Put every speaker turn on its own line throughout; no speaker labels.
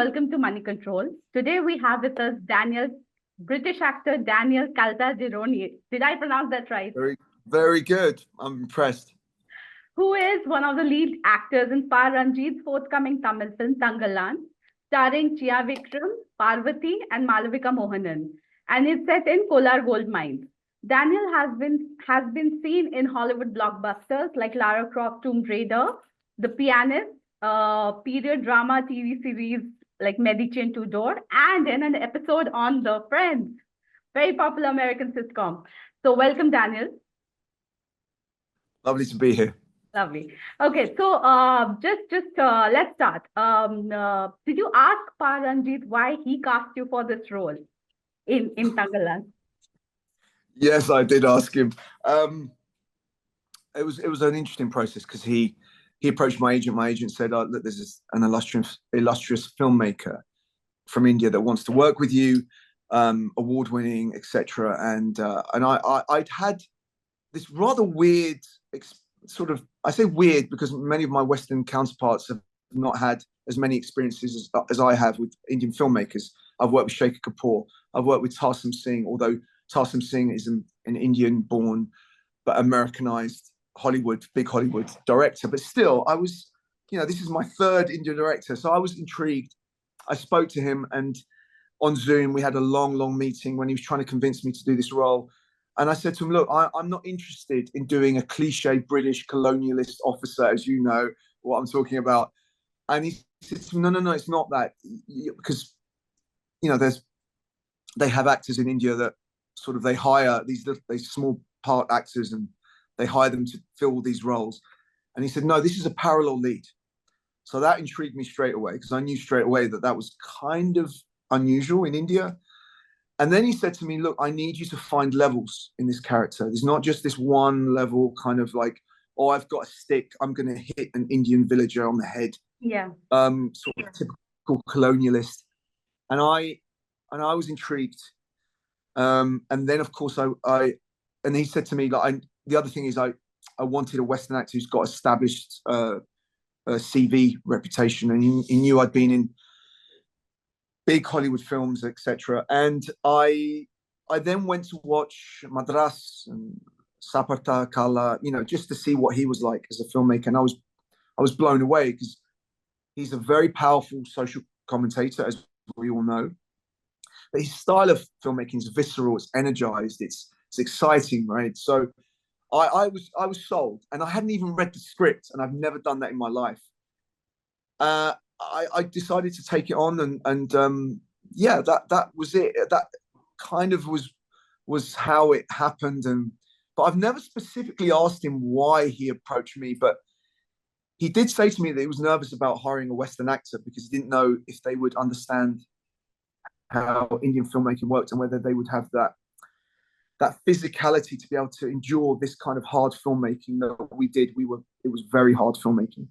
welcome to Money Control. Today we have with us British actor Daniel Caltagirone. Did I pronounce that right?
Very, very good. I'm impressed.
Who is one of the lead actors in PaRanjith's forthcoming Tamil film Thangalaan, starring Chiyaan Vikram, Parvathy and Malavika Mohanan, and is set in Kolar gold mines. Daniel has been seen in Hollywood blockbusters like Lara Croft, Tomb Raider, The Pianist, period drama TV series like Medici and Tudors, and in an episode on The Friends, very popular American sitcom. So welcome, Daniel.
Lovely to be here.
Lovely. Okay, so let's start. Did you ask PaRanjith why he cast you for this role in Thangalaan?
Yes, I did ask him. It was an interesting process because he approached my agent. My agent said, "Look, there's an illustrious filmmaker from India that wants to work with you, award-winning, etc." And I'd had this rather weird I say weird because many of my Western counterparts have not had as many experiences as I have with Indian filmmakers. I've worked with Shekhar Kapoor. I've worked with Tarsem Singh, although Tarsem Singh is an Indian-born but Americanized big Hollywood director. But still, I was, this is my third Indian director. So I was intrigued. I spoke to him, and on Zoom, we had a long meeting when he was trying to convince me to do this role. And I said to him, look, I'm not interested in doing a cliche British colonialist officer, as you know what I'm talking about. And he said to me, no, it's not that. Because, they have actors in India that they hire these small part actors and they hire them to fill these roles. And he said, no, this is a parallel lead. So that intrigued me straight away because I knew straight away that was kind of unusual in India. And then he said to me, look, I need you to find levels in this character. There's not just this one level kind of like, oh, I've got a stick, I'm going to hit an Indian villager on the head.
Yeah.
Sort of typical colonialist. And I was intrigued. And then, of course, and he said to me, like, the other thing is I wanted a Western actor who's got established CV reputation. And he knew I'd been in big Hollywood films, etc. And I then went to watch Madras and Saparta Kala, just to see what he was like as a filmmaker. And I was blown away because he's a very powerful social commentator, as we all know. But his style of filmmaking is visceral, it's energized, it's exciting, right? So I was sold, and I hadn't even read the script, and I've never done that in my life. I decided to take it on, and that was it. That kind of was how it happened. But I've never specifically asked him why he approached me. But he did say to me that he was nervous about hiring a Western actor because he didn't know if they would understand how Indian filmmaking worked and whether they would have that physicality to be able to endure this kind of hard filmmaking that we did. It was very hard filmmaking.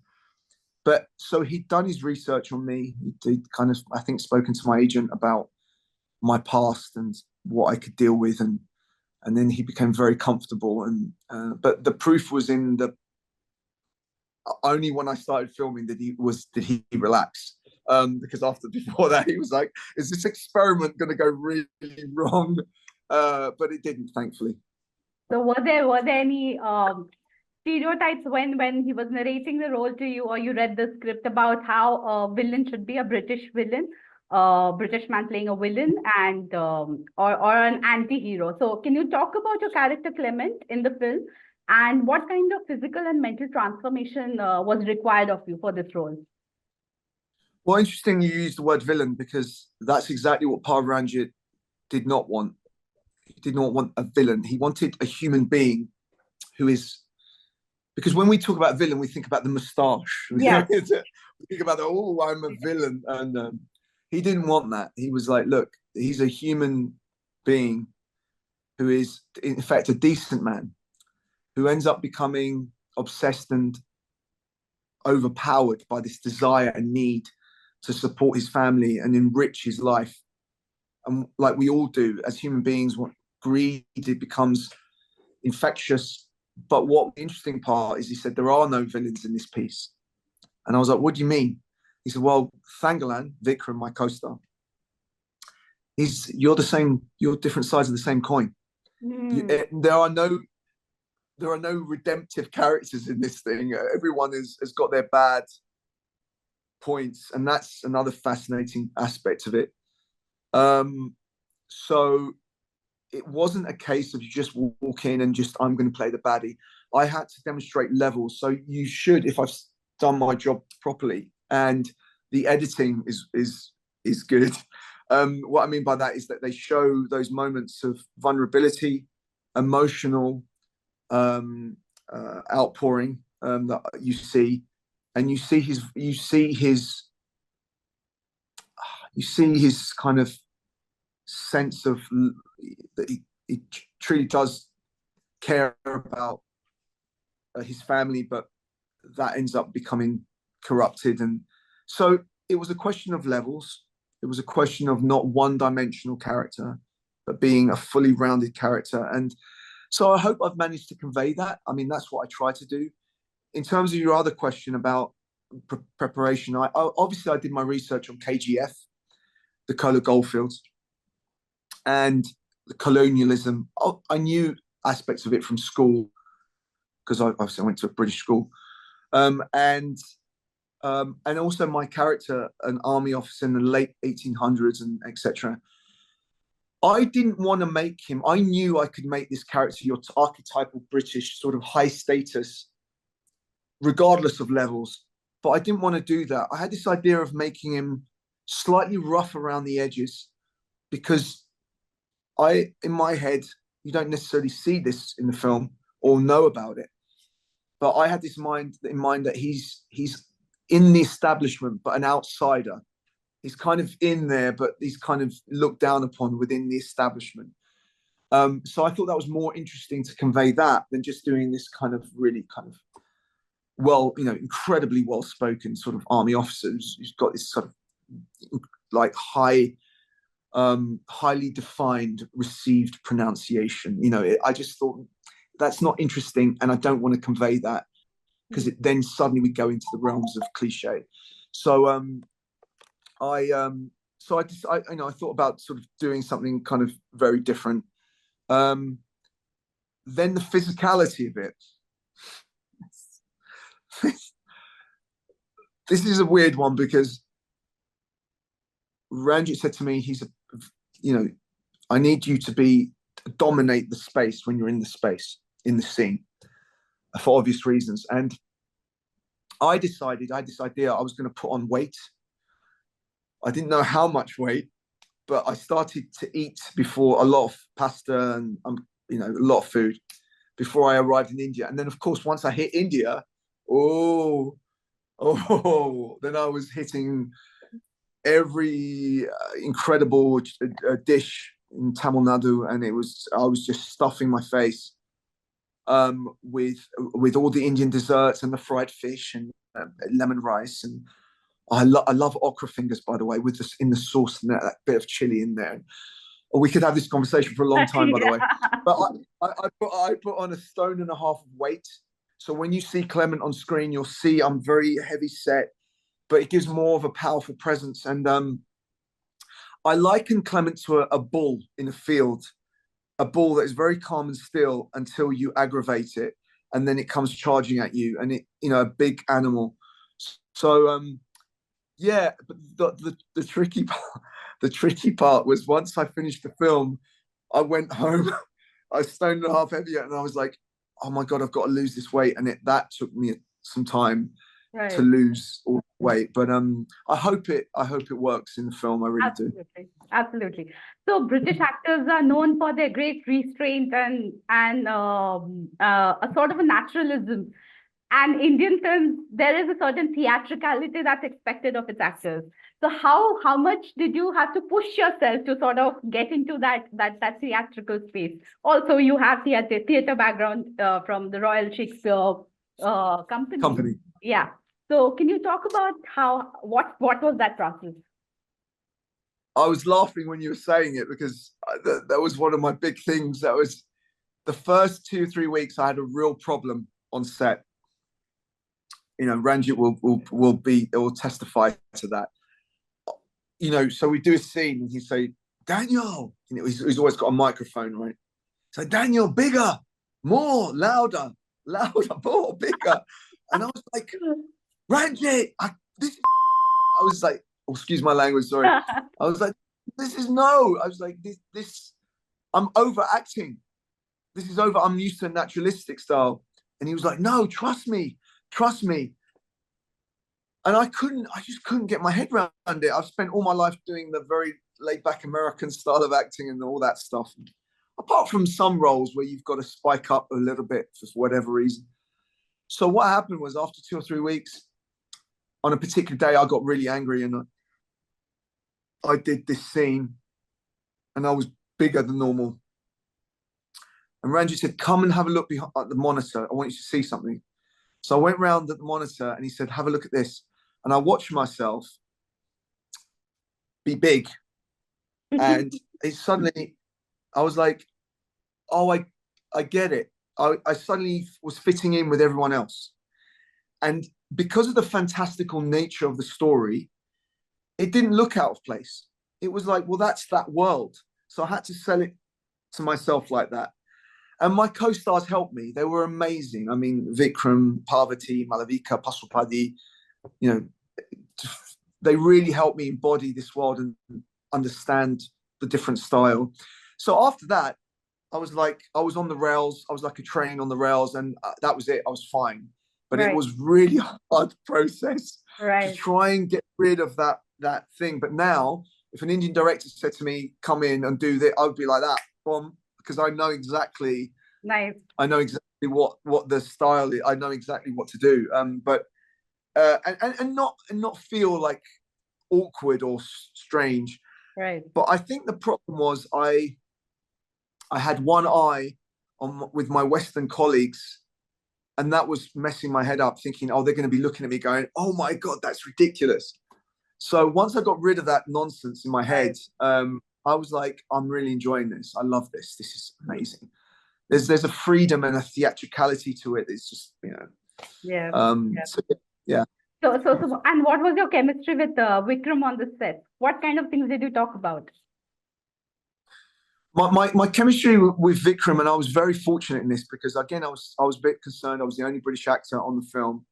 But so he'd done his research on me. He'd kind of, I think, spoken to my agent about my past and what I could deal with, and then he became very comfortable. But the proof was in only when I started filming did he relax. Because before that he was like, "Is this experiment going to go really wrong?" But it didn't, thankfully.
So were there any stereotypes when he was narrating the role to you, or you read the script about how a villain should be a British villain, British man playing a villain, and or an anti-hero? So can you talk about your character Clement in the film, and what kind of physical and mental transformation was required of you for this role?
Well, interesting you used the word villain because that's exactly what PaRanjith did not want. He did not want a villain. He wanted a human being who is. Because when we talk about villain, we think about the moustache.
Yeah.
We think about, I'm a villain. And he didn't want that. He was like, look, he's a human being who is, in fact, a decent man who ends up becoming obsessed and overpowered by this desire and need to support his family and enrich his life. And like we all do as human beings, greed, it becomes infectious. But what the interesting part is he said, there are no villains in this piece. And I was like, what do you mean? He said, well, Thangalaan, Vikram, my co-star, you're different sides of the same coin. There are no redemptive characters in this thing. Everyone has got their bad points, and that's another fascinating aspect of it. So it wasn't a case of you just walk in and just, I'm going to play the baddie. I had to demonstrate levels. So you should, if I've done my job properly and the editing is good. What I mean by that is that they show those moments of vulnerability, emotional outpouring that you see, and you see his kind of sense of that he truly does care about his family, but that ends up becoming corrupted. And so it was a question of levels. It was a question of not one-dimensional character, but being a fully rounded character. And so I hope I've managed to convey that. I mean, that's what I try to do. In terms of your other question about preparation, I obviously I did my research on KGF, the Kolar goldfields, and the colonialism. I knew aspects of it from school because I went to a British school, and also my character, an army officer in the late 1800s and etc. I didn't want to make him. I knew I could make this character your archetypal British sort of high status, regardless of levels. But I didn't want to do that. I had this idea of making him slightly rough around the edges, because in my head, you don't necessarily see this in the film or know about it. But I had this in mind that he's in the establishment, but an outsider. He's kind of in there, but he's kind of looked down upon within the establishment. So I thought that was more interesting to convey that than just doing this kind of really kind of incredibly well-spoken sort of army officer who's got this sort of like highly defined received pronunciation. I just thought that's not interesting, and I don't want to convey that, because then suddenly we go into the realms of cliche. So I thought about sort of doing something kind of very different. Then the physicality of it. This is a weird one, because Ranjith said to me, I need you to dominate the space when you're in the scene, for obvious reasons. And I had this idea I was going to put on weight. I didn't know how much weight, but I started to eat before a lot of pasta and a lot of food before I arrived in India. And then, of course, once I hit India, then I was hitting every incredible dish in Tamil Nadu, and I was just stuffing my face with all the Indian desserts and the fried fish and lemon rice. And I love okra fingers, by the way, in the sauce and that bit of chili in there. Or we could have this conversation for a long time, by the way. But I put on 1.5 stone of weight. So when you see Clement on screen, you'll see I'm very heavy set, but it gives more of a powerful presence. And I liken Clement to a bull in a field, a bull that is very calm and still until you aggravate it, and then it comes charging at you, and a big animal. So but the tricky part was, once I finished the film, I went home. I was 1.5 stone heavier, and I was like, oh my God, I've got to lose this weight. And that took me some time to lose all the weight. But I hope it works in the film. I really do.
Absolutely. So British actors are known for their great restraint and a sort of a naturalism. And Indian films, there is a certain theatricality that's expected of its actors. So how much did you have to push yourself to sort of get into that theatrical space? Also, you have theater background from the Royal Shakespeare Company. Yeah. So can you talk about what was that process?
I was laughing when you were saying it, because that was one of my big things. That was the first 2-3 weeks I had a real problem on set. you know, Ranjith will testify to that. You know, so we do a scene and he'd say, Daniel, you know, he's always got a microphone, right? So Daniel, bigger, more, louder, more, bigger. And I was like, Ranjith, I was like, oh, excuse my language, sorry. I was like, I was like, this, I'm overacting. This is over. I'm used to a naturalistic style. And he was like, no, trust me. And I just couldn't get my head around it. I've spent all my life doing the very laid back American style of acting and all that stuff. Apart from some roles where you've got to spike up a little bit for whatever reason. So what happened was after 2 or 3 weeks, on a particular day, I got really angry and I did this scene and I was bigger than normal. And Ranjith said, come and have a look at the monitor. I want you to see something. So I went round at the monitor and he said, have a look at this. And I watched myself be big. And it suddenly, I was like, oh, I get it. I suddenly was fitting in with everyone else. And because of the fantastical nature of the story, it didn't look out of place. It was like, well, that's that world. So I had to sell it to myself like that. And my co-stars helped me. They were amazing. I mean, Vikram, Parvathy, Malavika, Pasupathy, you know, they really helped me embody this world and understand the different style. So after that, I was on the rails. I was like a train on the rails, and that was it. I was fine. But It was really hard process to try and get rid of that thing. But now, if an Indian director said to me, come in and do this, I would be like that, boom, because I know exactly.
Nice.
I know exactly what the style is. I know exactly what to do. And not feel like awkward or strange.
Right.
But I think the problem was I had one eye with my Western colleagues, and that was messing my head up, thinking, oh, they're going to be looking at me going, oh my God, that's ridiculous. So once I got rid of that nonsense in my head, I was like, I'm really enjoying this. I love this. This is amazing. There's a freedom and a theatricality to it. It's just, you know.
Yeah.
So, yeah.
So, and what was your chemistry with Vikram on the set? What kind of things did you talk about?
My chemistry with Vikram, and I was very fortunate in this because again I was a bit concerned. I was the only British actor on the film,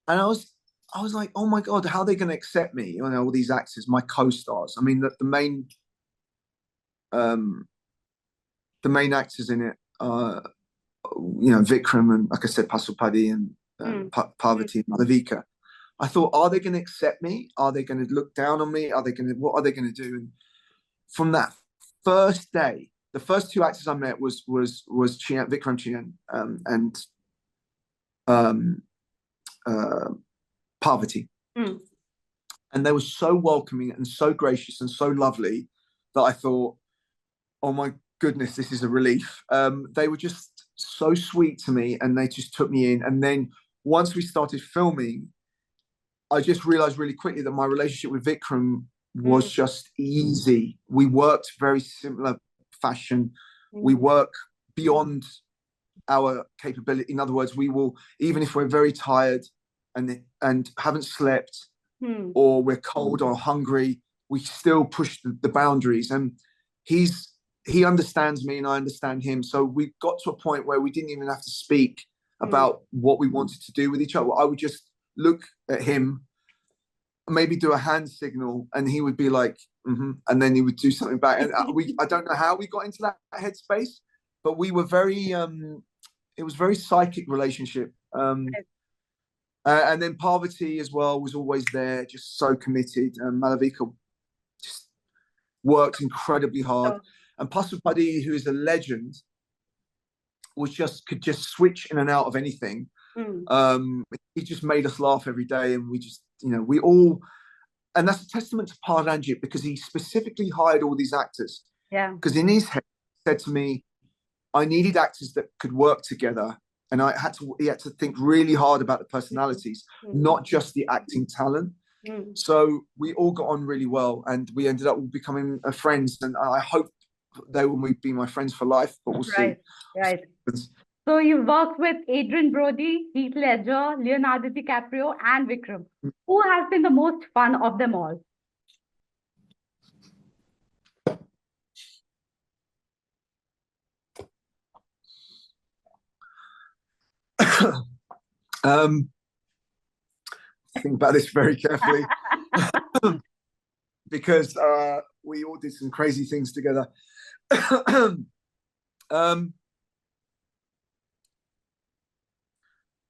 and I was like, oh my God, how are they going to accept me? You know, all these actors, my co-stars. I mean, the main actors in it, you know, Vikram and, like I said, Pasupathy and Parvathy and Malavika. I thought, are they going to accept me? Are they going to look down on me? What are they going to do? And from that first day, the first 2 actors I met was Chiyaan and Parvathy. And they were so welcoming and so gracious and so lovely that I thought, oh my goodness, this is a relief. They were just so sweet to me, and they just took me in. And then once we started filming, I just realized really quickly that my relationship with Vikram was just easy. We worked very similar fashion. We work beyond our capability. In other words, we will, even if we're very tired and haven't slept, or we're cold or hungry, we still push the boundaries. And he understands me and I understand him. So we got to a point where we didn't even have to speak about what we wanted to do with each other. I would just look at him, maybe do a hand signal, and he would be like, and then he would do something back. And I don't know how we got into that headspace, but we were very, it was very psychic relationship. And then Parvathy as well was always there, just so committed. Malavika just worked incredibly hard. And Pasupathy, who is a legend, could just switch in and out of anything. He just made us laugh every day, and we just, you know, we all, and that's a testament to PaRanjith because he specifically hired all these actors.
Yeah.
Because in his head, he said to me, I needed actors that could work together, and he had to think really hard about the personalities, not just the acting talent. So we all got on really well, and we ended up becoming friends. And I hope they will be my friends for life, but we'll see.
Right. So you worked with Adrien Brody, Heath Ledger, Leonardo DiCaprio, and Vikram. Who has been the most fun of them all?
Think about this very carefully because we all did some crazy things together.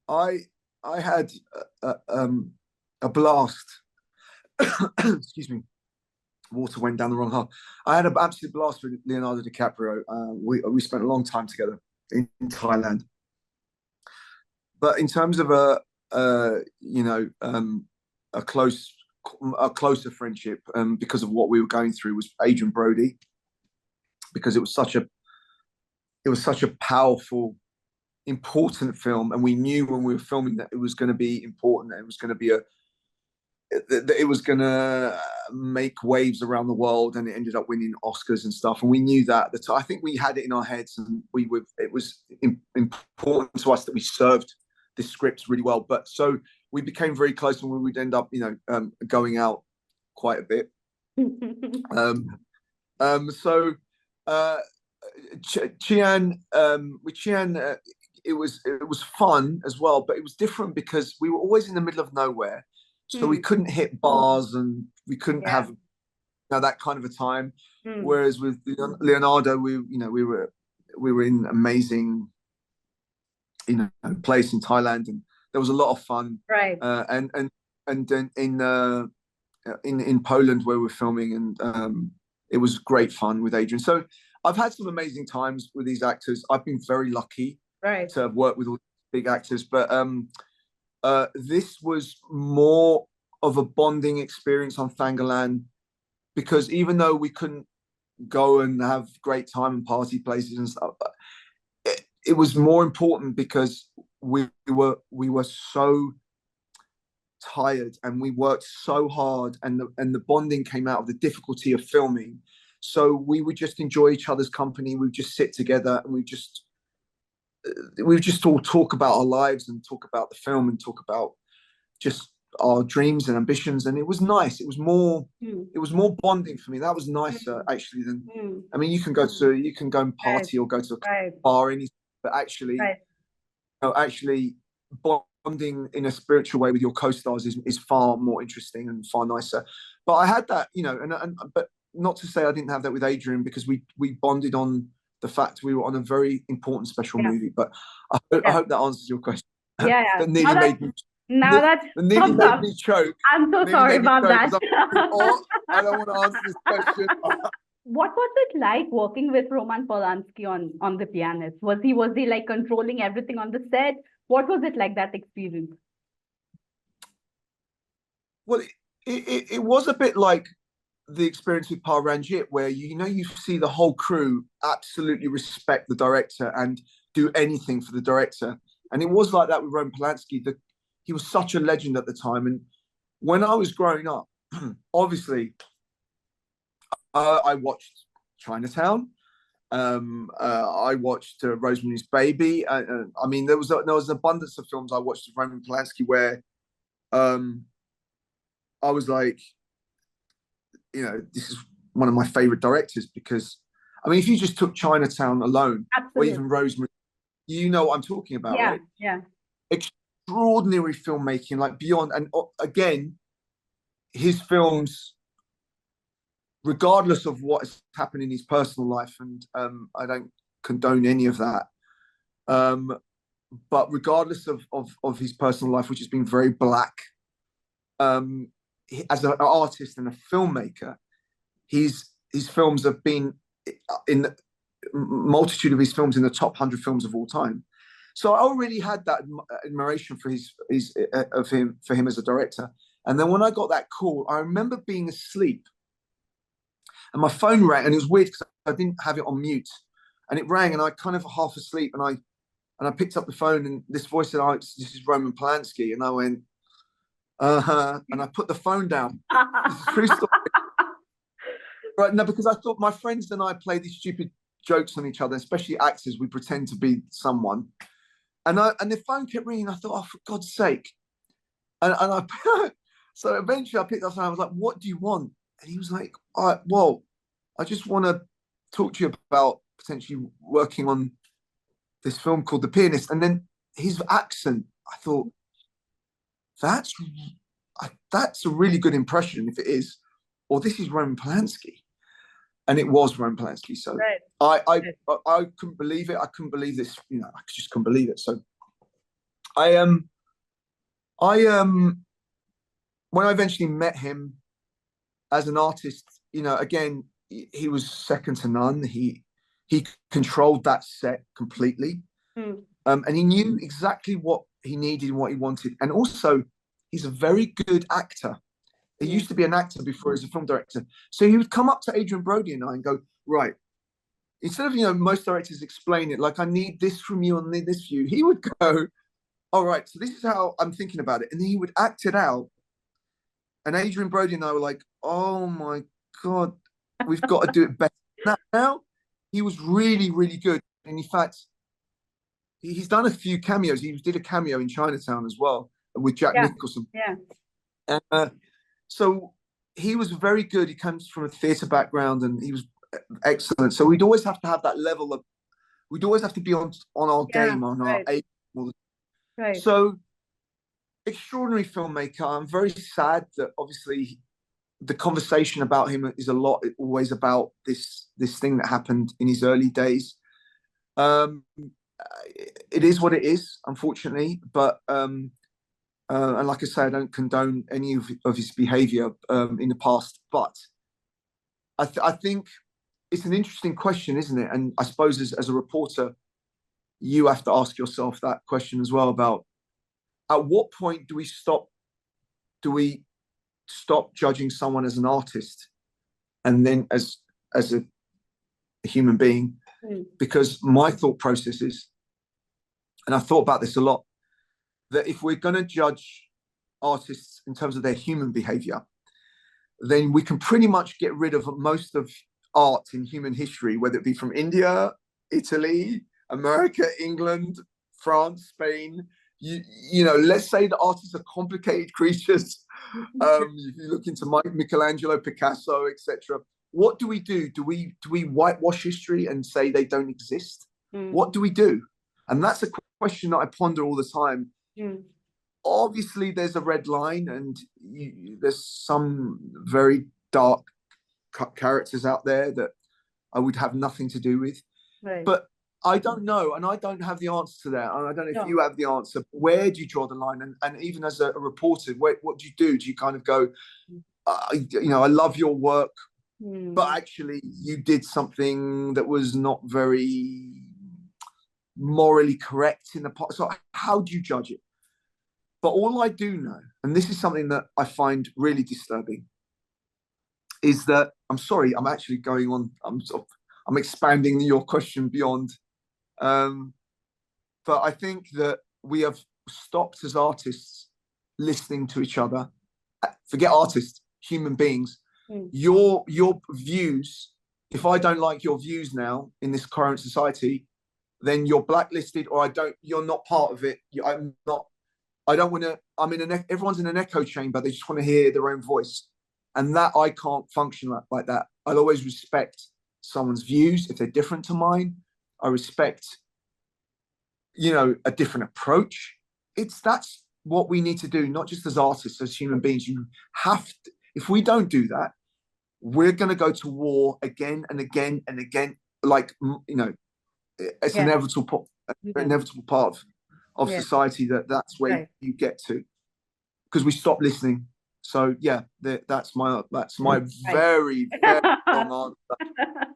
I had a blast. Excuse me. Water went down the wrong hole. I had an absolute blast with Leonardo DiCaprio. We spent a long time together in Thailand. But in terms of a closer friendship, because of what we were going through, was Adrien Brody, because it was such a powerful, important film, and we knew when we were filming that it was going to be important, that it was going to make waves around the world, and it ended up winning Oscars and stuff. And we knew that. I think we had it in our heads, and it was important to us that we served this script really well. But so we became very close, and we would end up, going out quite a bit. Chiyaan, with Chiyaan, it was fun as well, but it was different because we were always in the middle of nowhere, so we couldn't hit bars, and we couldn't have that kind of a time. Whereas with Leonardo, we were in amazing place in Thailand, and there was a lot of fun.
Right.
And then in Poland where we're filming, and it was great fun with Adrien. So I've had some amazing times with these actors. I've been very lucky to have worked with all these big actors, but this was more of a bonding experience on Thangalaan, because even though we couldn't go and have great time and party places and stuff, it was more important because we were so tired, and we worked so hard, and the bonding came out of the difficulty of filming. So we would just enjoy each other's company. We would just sit together, and we would just all talk about our lives, and talk about the film, and talk about just our dreams and ambitions. And it was nice. It was more bonding for me. That was nicer actually than I mean, you can go and party or go to a bar, but actually actually bonding in a spiritual way with your co-stars is far more interesting and far nicer. But I had that, but not to say I didn't have that with Adrien, because we bonded on the fact we were on a very important, special movie. But I hope that answers your question.
Yeah.
That nearly made me choke.
I'm so sorry about that.
I don't want to answer this question.
What was it like working with Roman Polanski on The Pianist? Was he like controlling everything on the set? What was it like, that experience?
Well, it was a bit like the experience with PaRanjith, where you see the whole crew absolutely respect the director and do anything for the director. And it was like that with Roman Polanski. He was such a legend at the time. And when I was growing up, obviously, I watched Chinatown. I watched Rosemary's Baby. I mean, there was an abundance of films I watched of Roman Polanski where I was like, this is one of my favorite directors, because, I mean, if you just took Chinatown alone, or even Rosemary, you know what I'm talking about, right?
Yeah.
Extraordinary filmmaking, like beyond. And again, his films, regardless of what has happened in his personal life, and I don't condone any of that, but regardless of his personal life, which has been very black, as an artist and a filmmaker, his films have been in the multitude of his films in the top 100 films of all time. So I already had that admiration for him as a director. And then when I got that call, I remember being asleep, and my phone rang, and it was weird because I didn't have it on mute, and it rang, and I kind of half asleep, and I picked up the phone, and this voice said, "Oh, this is Roman Polanski," and I went, and I put the phone down. This is a true story. Right, no, because I thought my friends and I play these stupid jokes on each other, especially actors. We pretend to be someone, And the phone kept ringing. I thought, oh, for God's sake. And I so eventually I picked up and I was like, what do you want? And he was like, well, I just want to talk to you about potentially working on this film called The Pianist. And then his accent, I thought, that's a really good impression if it is, or this is Roman Polanski. And it was Roman Polanski. So right. I couldn't believe it. I couldn't believe this. I just couldn't believe it. So I when I eventually met him as an artist, again, he was second to none. He controlled that set completely. And he knew exactly what he needed and what he wanted. And also, he's a very good actor. He used to be an actor before he was a film director. So he would come up to Adrien Brody and I and go, right, instead of, most directors explain it, like, I need this from you and I need this from you. He would go, all right, so this is how I'm thinking about it. And then he would act it out. And Adrien Brody and I were like, oh my God, we've got to do it better. Now, he was really, really good. And in fact, he's done a few cameos. He did a cameo in Chinatown as well with Jack Nicholson. Yeah. So he was very good. He comes from a theatre background and he was excellent. So we'd always have to have that level of, we'd always have to be on our game, on our A. Right. So extraordinary filmmaker. I'm very sad that obviously the conversation about him is always about this thing that happened in his early days. It is what it is, unfortunately, but and like I say, I don't condone any of his behaviour in the past. But I think it's an interesting question, isn't it? And I suppose as a reporter, you have to ask yourself that question as well about at what point do we stop judging someone as an artist and then as a human being? Because my thought process is, and I thought about this a lot, that if we're going to judge artists in terms of their human behavior, then we can pretty much get rid of most of art in human history, whether it be from India, Italy, America, England, France, Spain. Let's say that artists are complicated creatures. If you look into Michelangelo, Picasso, etc., what do we do? Do we whitewash history and say they don't exist? What do we do? And that's a question that I ponder all the time. Obviously, there's a red line, and there's some very dark characters out there that I would have nothing to do with. Right. But I don't know, and I don't have the answer to that. And I don't know if you have the answer. Where do you draw the line? And even as a reporter, what do you do? Do you kind of go, I love your work, but actually you did something that was not very morally correct in the past? So how do you judge it? But all I do know, and this is something that I find really disturbing, is that, I'm sorry, I'm actually going on, I'm expanding your question beyond. But I think that we have stopped as artists listening to each other. Forget artists, human beings. Your views, if I don't like your views now in this current society, then you're blacklisted, or you're not part of it. Everyone's in an echo chamber. They just want to hear their own voice. And that I can't function like that. I'll always respect someone's views if they're different to mine. I respect, a different approach. That's what we need to do, not just as artists, as human beings. You have to, if we don't do that, we're going to go to war again and again and again. It's an inevitable part of society that's where you get to, because we stop listening. So that's my very, very long answer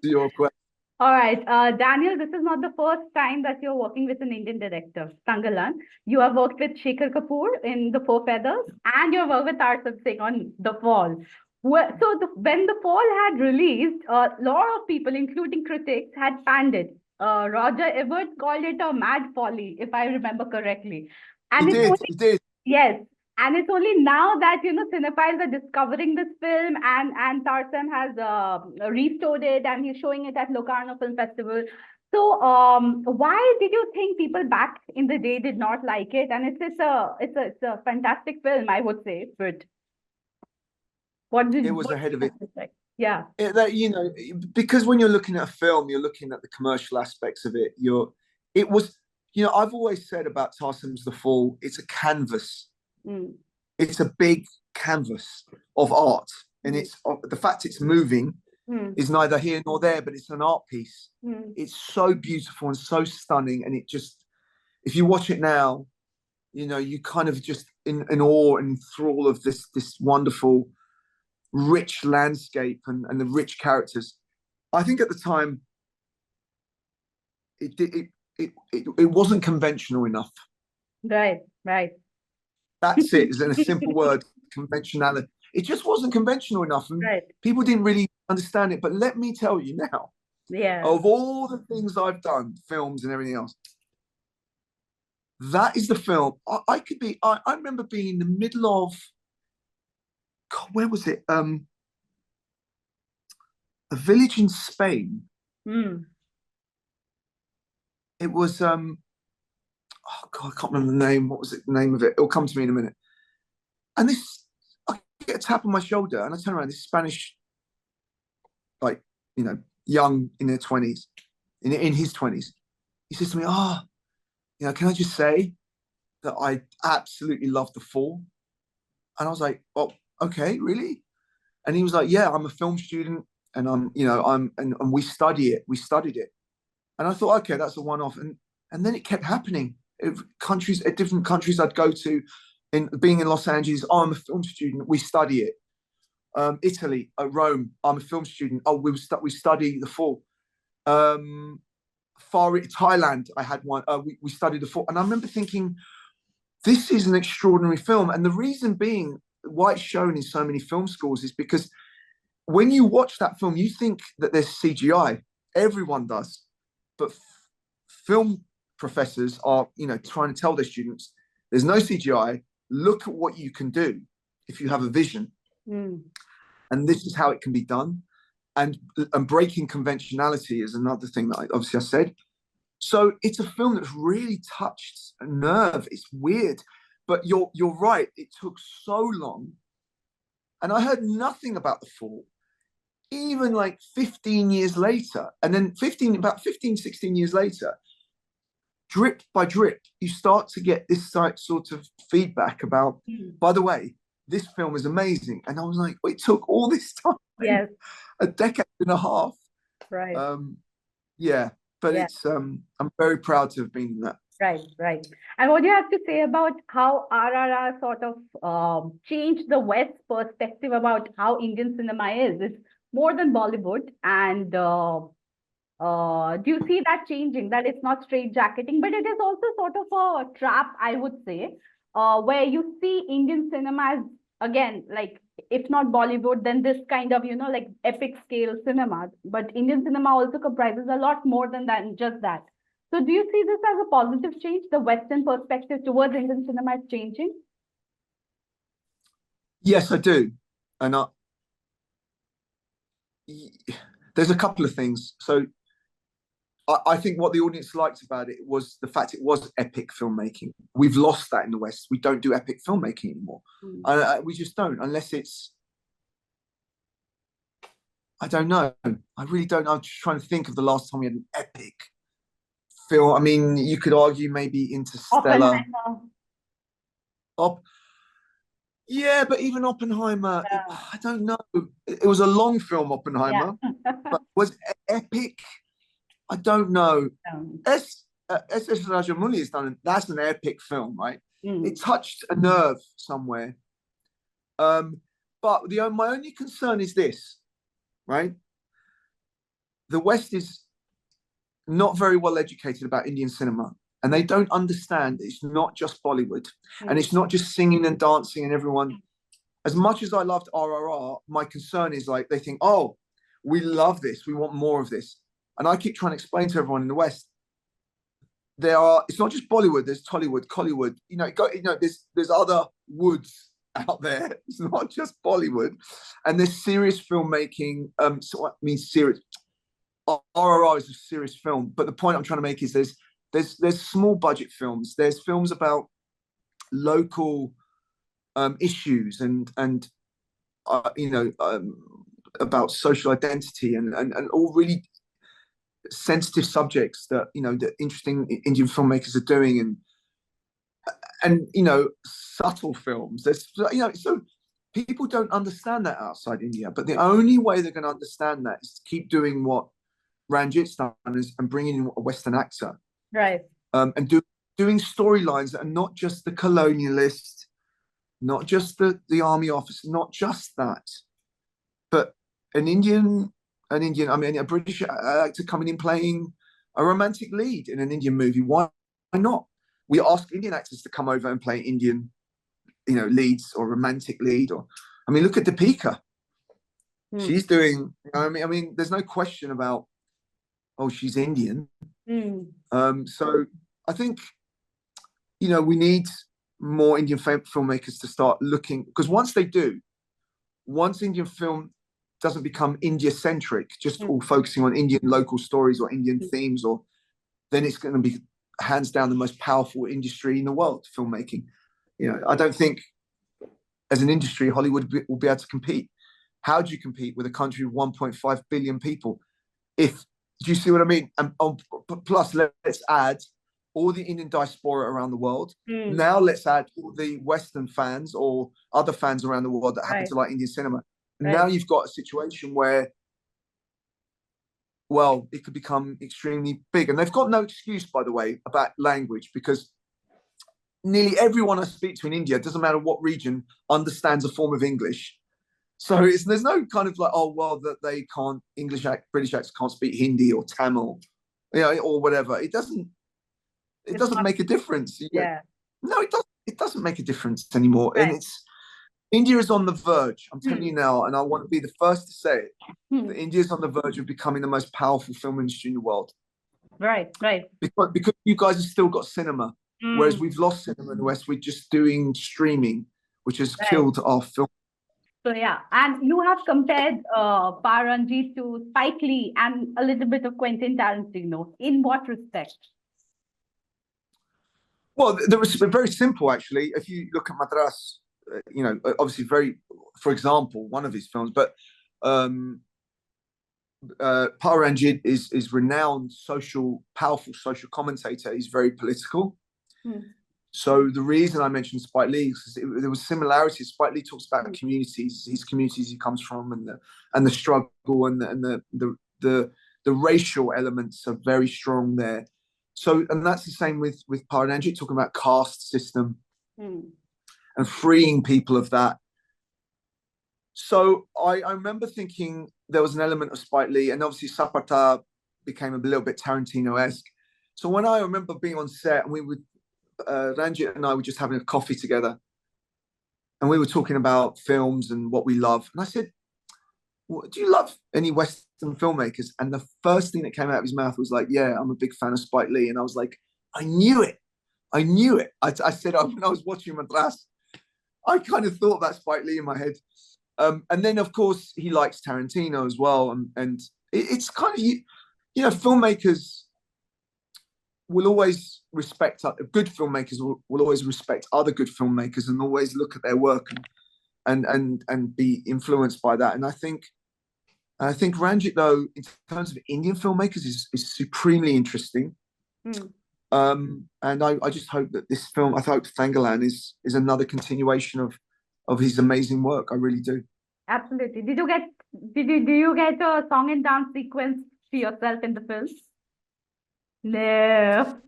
to your question.
All right, Daniel, this is not the first time that you're working with an Indian director, Thangalaan. You have worked with Shekhar Kapoor in The Four Feathers, and you have worked with Tarsem Singh on The Fall. When The Fall had released, a lot of people, including critics, had panned it. Roger Ebert called it a mad folly, if I remember correctly. And
he did.
Yes. And it's only now that, cinephiles are discovering this film, and Tarsem has restored it, and he's showing it at Locarno Film Festival. So, why did you think people back in the day did not like it? And it's a fantastic film, I would say. But
it was ahead of it.
Yeah.
Because when you're looking at a film, you're looking at the commercial aspects of it. I've always said about Tarsem's The Fall, it's a canvas. It's a big canvas of art, and it's the fact it's moving is neither here nor there, but it's an art piece. It's so beautiful and so stunning, and it just, if you watch it now, you kind of just in awe and enthrall of this wonderful, rich landscape and the rich characters. I think at the time it wasn't conventional enough.
Right.
That's it, is in a simple word, conventionality. It just wasn't conventional enough, and people didn't really understand it. But let me tell you now, of all the things I've done, films and everything else, that is the film. I remember being in the middle of, God, where was it? A village in Spain. It was oh God, I can't remember the name. What was the name of it? It'll come to me in a minute. And I get a tap on my shoulder, and I turn around. This Spanish, young, in their 20s, in his 20s. He says to me, can I just say that I absolutely love The Fall? And I was like, oh, okay, really? And he was like, yeah, I'm a film student, and and we studied it. And I thought, okay, that's a one-off. And then it kept happening. Different countries I'd go to, being in Los Angeles, I'm a film student, we study it. Italy, Rome, I'm a film student, we study The Fall. Thailand, I had one, we studied The Fall. And I remember thinking, this is an extraordinary film. And the reason being why it's shown in so many film schools is because when you watch that film, you think that there's CGI. Everyone does. But film professors are, trying to tell their students, there's no CGI. Look at what you can do if you have a vision. And this is how it can be done. And breaking conventionality is another thing that I said. So it's a film that's really touched a nerve. It's weird, but you're right. It took so long. And I heard nothing about The Fall, even 15 years later. And then 16 years later, drip by drip, you start to get this sort of feedback about, by the way, this film is amazing. And I was like, it took all this time, a decade and a half.
Right.
But it's, I'm very proud to have been in that.
Right. And what do you have to say about how RRR sort of changed the West's perspective about how Indian cinema is? It's more than Bollywood. And do you see that changing, that it's not straitjacketing, but it is also sort of a trap, I would say, where you see Indian cinema as, again, if not Bollywood, then this kind of, epic scale cinema. But Indian cinema also comprises a lot more than just that. So do you see this as a positive change? The Western perspective towards Indian cinema is changing?
Yes, I do. And there's a couple of things. So I think what the audience liked about it was the fact it was epic filmmaking. We've lost that in the West. We don't do epic filmmaking anymore. We just don't, unless it's, I don't know. I really don't know. I'm just trying to think of the last time we had an epic film. I mean, you could argue maybe Interstellar. Yeah, but even Oppenheimer, I don't know. It was a long film, Oppenheimer, but was it epic? I don't know. S. Rajamouli has done. That's an epic film, right? It touched a nerve somewhere. But my only concern is this, right? The West is not very well educated about Indian cinema, and they don't understand it's not just Bollywood, and it's not just singing and dancing and everyone. As much as I loved RRR, my concern is they think, oh, we love this, we want more of this. And I keep trying to explain to everyone in the West, it's not just Bollywood, there's Tollywood, Collywood, there's other woods out there. It's not just Bollywood. And there's serious filmmaking. So I mean, serious. RRR is a serious film. But the point I'm trying to make is there's small budget films. There's films about local issues and about social identity and all really sensitive subjects that that interesting Indian filmmakers are doing, and subtle films. There's so people don't understand that outside India, but the only way they're going to understand that is to keep doing what Ranjith's done and bringing in a Western actor,
right?
And doing storylines that are not just the colonialist, not just the army officer, not just that, but a British actor coming in playing a romantic lead in an Indian movie. Why not? We ask Indian actors to come over and play Indian, leads or romantic lead. Or, look at Deepika. She's doing. I mean, there's no question about. Oh, she's Indian. So I think, we need more Indian filmmakers to start looking, because once Indian film doesn't become India-centric, just all focusing on Indian local stories or Indian themes, then it's going to be hands down the most powerful industry in the world, filmmaking. I don't think as an industry, Hollywood will be able to compete. How do you compete with a country of 1.5 billion people? Do you see what I mean? And plus, let's add all the Indian diaspora around the world. Now let's add all the Western fans or other fans around the world that happen to like Indian cinema. And now you've got a situation where, well, it could become extremely big. And they've got no excuse, by the way, about language, because nearly everyone I speak to in India, doesn't matter what region, understands a form of English. So there's no kind of like, oh, well, that they can't, British actors can't speak Hindi or Tamil, or whatever. It doesn't make a difference.
Yeah.
No, it doesn't make a difference anymore.
Right.
And India is on the verge. I'm telling you now, and I want to be the first to say it, that India is on the verge of becoming the most powerful film industry in the world.
Right.
Because you guys have still got cinema, whereas we've lost cinema in the West. We're just doing streaming, which has killed our film.
So yeah, and you have compared PaRanjith to Spike Lee and a little bit of Quentin Tarantino. In what respect?
Well, there was very simple, actually. If you look at Madras, obviously for example, one of his films, but PaRanjith is renowned powerful social commentator. He's very political. So the reason I mentioned Spike Lee is because there was similarities. Spike Lee talks about his communities he comes from, and the struggle and the racial elements are very strong there. So, and that's the same with PaRanjith, talking about caste system and freeing people of that. So I remember thinking there was an element of Spike Lee, and obviously Sapata became a little bit Tarantino-esque. So when I remember being on set, and Ranjith and I were just having a coffee together, and we were talking about films and what we love. And I said, do you love any Western filmmakers? And the first thing that came out of his mouth was like, yeah, I'm a big fan of Spike Lee. And I was like, I knew it. I said, when I was watching Madras, I kind of thought about Spike Lee in my head. And then, of course, he likes Tarantino as well. And it's kind of, filmmakers will always respect, good filmmakers will always respect other good filmmakers and always look at their work and be influenced by that. And I think Ranjith, though, in terms of Indian filmmakers, is supremely interesting. And I just hope that this film, I hope Thangalaan is another continuation of his amazing work. I really do.
Absolutely. Do you get a song and dance sequence to yourself in the film? No.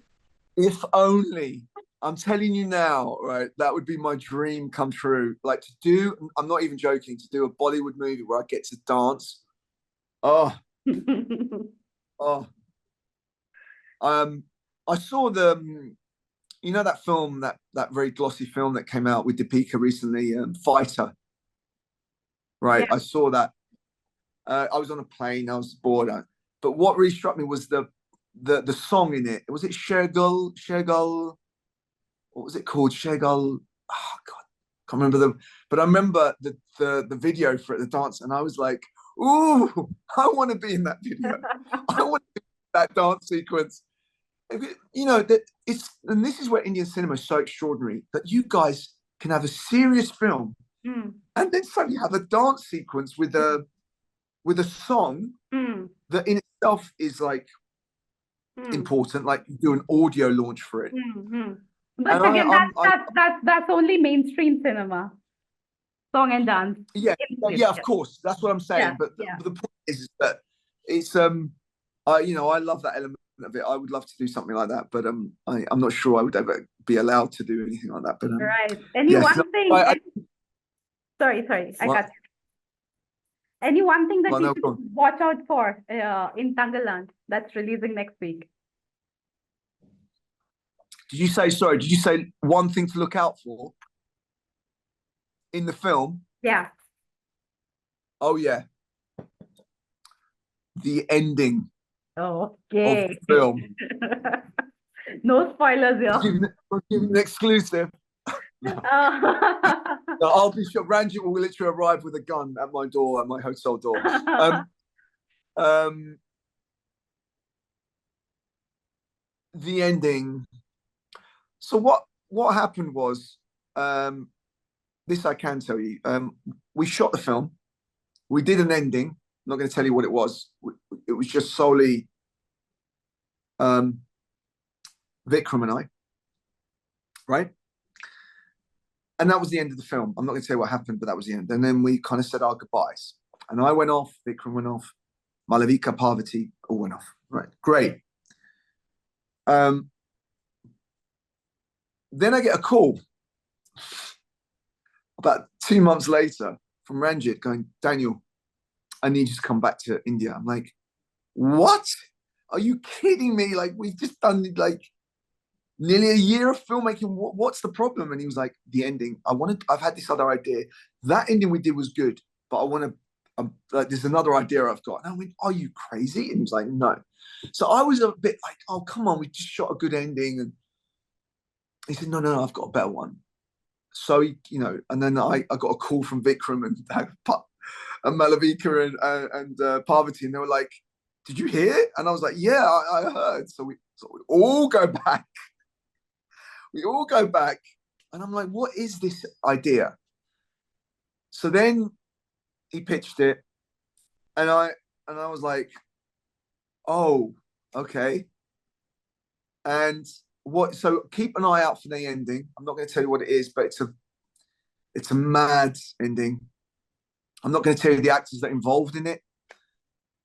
If only. I'm telling you now, right? That would be my dream come true. Like to do, I'm not even joking, to do a Bollywood movie where I get to dance. Oh. I saw that film, that very glossy film that came out with Deepika recently, Fighter. Right, yeah. I saw that. I was on a plane. I was bored. But what really struck me was the song in it. Was it Shekhar? What was it called? Shekhar. Oh God, Can't remember them, but I remember the video for it, the dance, and I was like, "Ooh, I want to be in that video. I want to be in that dance sequence." You know that and this is where Indian cinema is so extraordinary, that you guys can have a serious film and then suddenly have a dance sequence with a song that in itself is like important, like you do an audio launch for it.
But
And
again, that's only mainstream cinema, song and dance.
Yeah, of course, that's what I'm saying. But the point is that it's I love that element of it. I would love to do something like that, but I'm not sure I would ever be allowed to do anything like that. But
right. Sorry, I got you. Any one thing that we should watch out for in Thangalaan that's releasing next week?
Did you say one thing to look out for in the film?
Yeah.
Oh yeah. The ending of the film.
No spoilers here.
We're giving an exclusive. I'll be sure Ranjith will literally arrive with a gun at my door, at my hotel door. The ending. So what happened was, this I can tell you. We shot the film. We did an ending. I'm not going to tell you what it was. It was just solely Vikram and I, right? And that was the end of the film. I'm not going to tell you what happened, but that was the end. And then we kind of said our goodbyes. And I went off, Vikram went off, Malavika, Parvathy all went off. Right, great. Then I get a call about 2 months later from Ranjith going, "Daniel, I need you to come back to India." I'm like, "What? Are you kidding me? Like, we've just done like nearly a year of filmmaking. What's the problem?" And he was like, "The ending. I've had this other idea. That ending we did was good, but I want to, there's another idea I've got." And I went, "Are you crazy?" And he was like, "No." So I was a bit like, "Oh, come on, we just shot a good ending." And he said, no, I've got a better one. So, and then I got a call from Vikram and Malavika and Parvathy, and they were like, "Did you hear?" And I was like, "Yeah, I heard." So we all go back. We all go back, and I'm like, "What is this idea?" So then he pitched it, and I was like, "Oh, okay." And so keep an eye out for the ending. I'm not going to tell you what it is, but it's a mad ending. I'm not going to tell you the actors that are involved in it.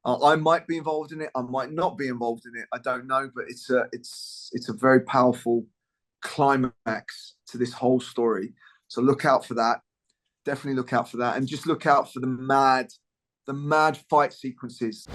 I might be involved in it. I might not be involved in it. I don't know, but it's a very powerful climax to this whole story. So look out for that. Definitely look out for that, and just look out for the mad fight sequences.